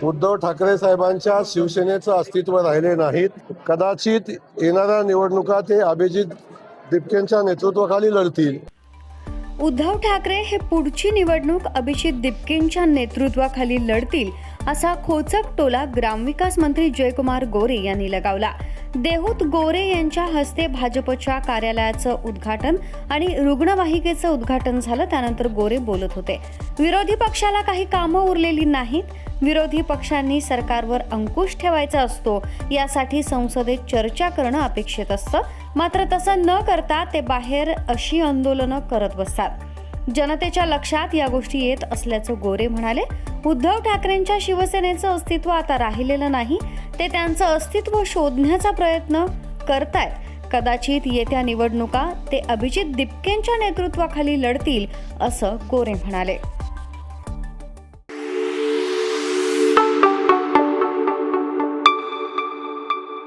उद्धव ठाकरे साहेबांच्या शिवसेनेचं अस्तित्व राहिले नाहीत. कदाचित येणाऱ्या निवडणुका ते अभिजित दिपकेंच्या नेतृत्वाखाली लढतील. उद्धव ठाकरे हे पुढची निवडणूक अभिजित दिपकेंच्या नेतृत्वाखाली लढतील असा खोचक टोला ग्रामविकास मंत्री जयकुमार गोरे यांनी लगावला. देहूत गोरे यांच्या हस्ते भाजपच्या कार्यालयाचं उद्घाटन आणि रुग्णवाहिकेचं उद्घाटन झालं. त्यानंतर गोरे बोलत होते. विरोधी पक्षाला काही कामं उरलेली नाहीत. विरोधी पक्षांनी सरकारवर अंकुश ठेवायचा असतो. यासाठी संसदेत चर्चा करणं अपेक्षित असतं. मात्र तसं न करता ते बाहेर अशी आंदोलनं करत बसतात. जनतेच्या लक्षात या गोष्टी येत असल्याचं गोरे म्हणाले. उद्धव ठाकरेंच्या शिवसेनेचं अस्तित्व आता राहिलेलं नाही. ते त्यांचं अस्तित्व शोधण्याचा प्रयत्न करतायत. कदाचित येत्या निवडणुका ते अभिजित दिपकेंच्या नेतृत्वाखाली लढतील असं गोरे म्हणाले.